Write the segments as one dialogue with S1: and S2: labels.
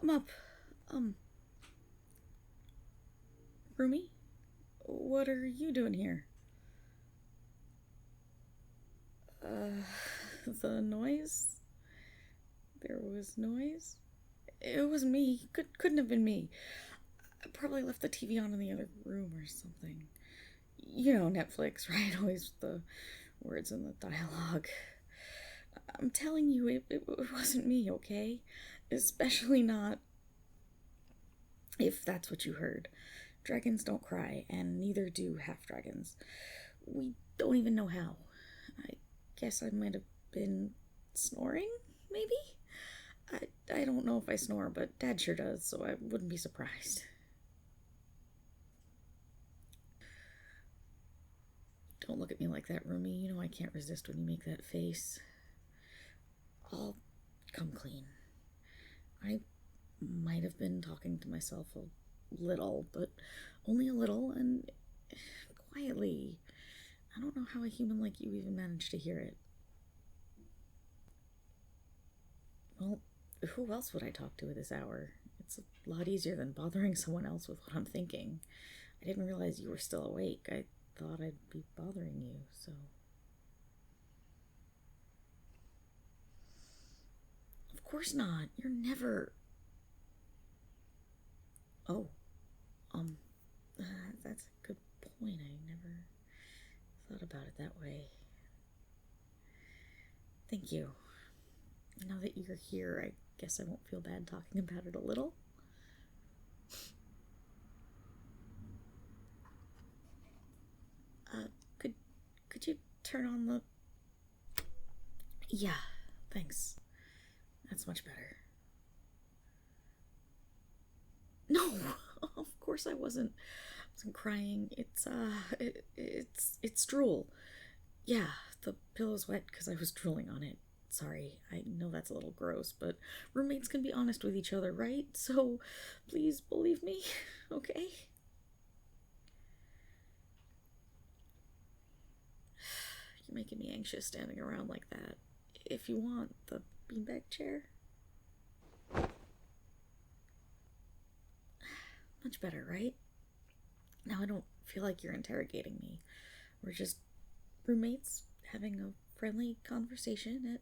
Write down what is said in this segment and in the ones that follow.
S1: Come up. Um, Rumi? What are you doing here? The noise? There was noise? It was me. Couldn't have been me. I probably left the TV on in the other room or something. You know, Netflix, right? Always the words in the dialogue. I'm telling you, it wasn't me, okay? Especially not if that's what you heard. Dragons don't cry, and neither do half dragons. We don't even know how. I guess I might have been snoring, maybe? I don't know if I snore, but Dad sure does, so I wouldn't be surprised. Don't look at me like that, Rumi. You know I can't resist when you make that face. I'll come clean. I might have been talking to myself a little, but only a little, and quietly. I don't know how a human like you even managed to hear it. Well, who else would I talk to at this hour? It's a lot easier than bothering someone else with what I'm thinking. I didn't realize you were still awake. I thought I'd be bothering you, so... Of course not. You're never... Oh. That's a good point. I never thought about it that way. Thank you. Now that you're here, I guess I won't feel bad talking about it a little. Could you turn on the... Yeah, thanks. That's much better. No, of course I wasn't crying. It's drool. Yeah, the pillow's wet because I was drooling on it. Sorry, I know that's a little gross, but roommates can be honest with each other, right? So please believe me, okay? You're making me anxious standing around like that. If you want the beanbag chair. Much better, right? Now I don't feel like you're interrogating me. We're just roommates having a friendly conversation at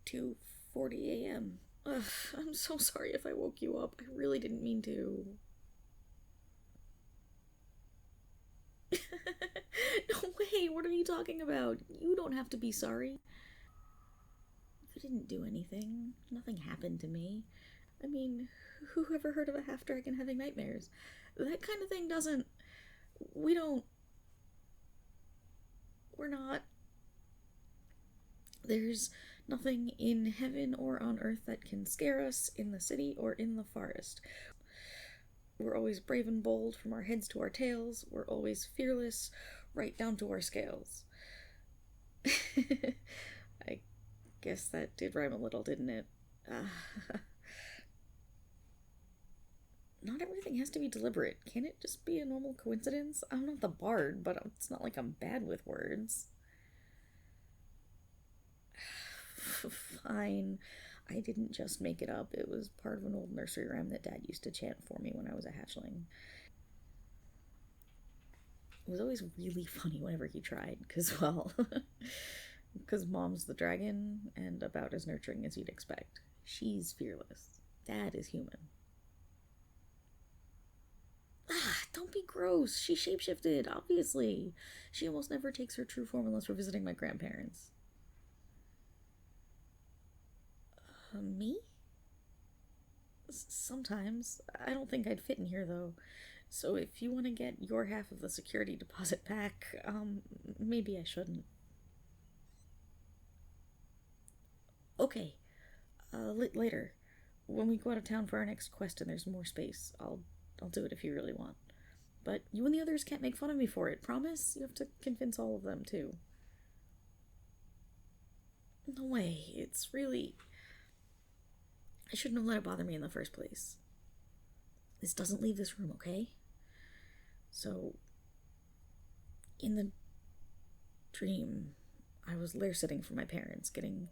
S1: 2:40 a.m. Ugh, I'm so sorry if I woke you up. I really didn't mean to. No way, what are you talking about? You don't have to be sorry. You didn't do anything. Nothing happened to me. I mean, who ever heard of a half dragon having nightmares? That kind of thing doesn't. We don't. We're not. There's nothing in heaven or on earth that can scare us in the city or in the forest. We're always brave and bold from our heads to our tails. We're always fearless, right down to our scales. I guess that did rhyme a little, didn't it? Not everything has to be deliberate. Can it just be a normal coincidence? I'm not the bard, but it's not like I'm bad with words. Fine. I didn't just make it up. It was part of an old nursery rhyme that Dad used to chant for me when I was a hatchling. It was always really funny whenever he tried, because, well, because Mom's the dragon and about as nurturing as you'd expect. She's fearless. Dad is human. Don't be gross. She shapeshifted, obviously. She almost never takes her true form unless we're visiting my grandparents. Me? Sometimes. I don't think I'd fit in here, though. So if you want to get your half of the security deposit back, maybe I shouldn't. Okay. Later. When we go out of town for our next quest and there's more space, I'll do it if you really want. But you and the others can't make fun of me for it, promise? You have to convince all of them, too. No way. It's really... I shouldn't have let it bother me in the first place. This doesn't leave this room, okay? So, in the dream, I was lair sitting for my parents, getting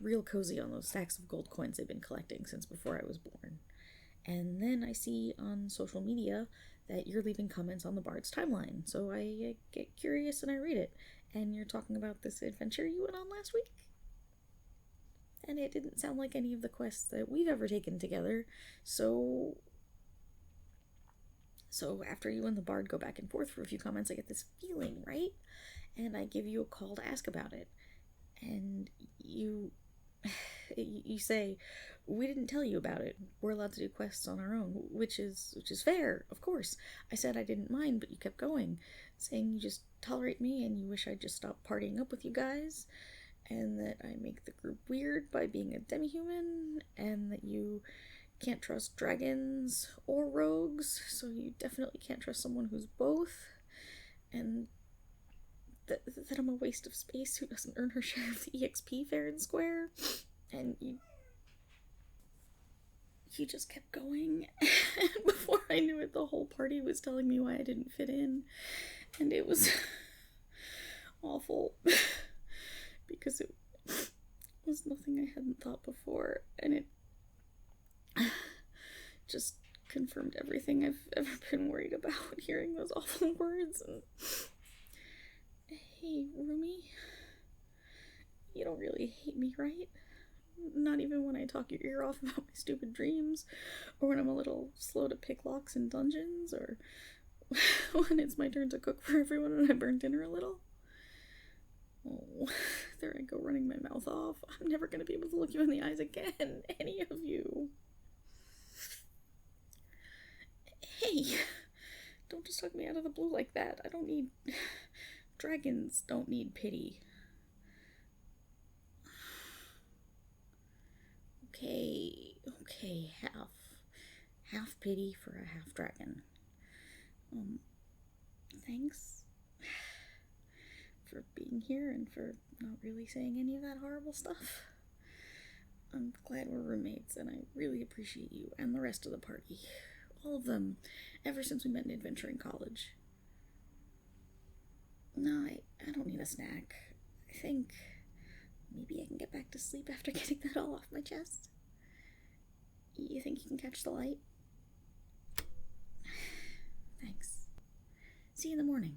S1: real cozy on those stacks of gold coins they've been collecting since before I was born. And then I see on social media that you're leaving comments on the Bard's timeline, so I get curious and I read it. And you're talking about this adventure you went on last week? And it didn't sound like any of the quests that we've ever taken together, so after you and the Bard go back and forth for a few comments, I get this feeling, right? And I give you a call to ask about it. And you say, we didn't tell you about it. We're allowed to do quests on our own, which is fair, of course. I said I didn't mind, but you kept going, saying you just tolerate me and you wish I'd just stop partying up with you guys, and that I make the group weird by being a demi-human, and that you can't trust dragons or rogues, so you definitely can't trust someone who's both, and that I'm a waste of space who doesn't earn her share of the EXP fair and square, and you just kept going, and before I knew it, the whole party was telling me why I didn't fit in, and it was awful, because it was nothing I hadn't thought before, and it just confirmed everything I've ever been worried about, hearing those awful words. And hey, Rumi, you don't really hate me, right? Not even when I talk your ear off about my stupid dreams, or when I'm a little slow to pick locks in dungeons, or when it's my turn to cook for everyone and I burn dinner a little. Oh, there I go running my mouth off. I'm never going to be able to look you in the eyes again, any of you. Hey, don't just hug me out of the blue like that. I don't need... Dragons don't need pity. Okay, half pity for a half dragon. Thanks for being here and for not really saying any of that horrible stuff. I'm glad we're roommates, and I really appreciate you and the rest of the party. All of them, ever since we met in adventuring college. No, I don't need a snack. I think maybe I can get back to sleep after getting that all off my chest. You think you can catch the light? Thanks. See you in the morning.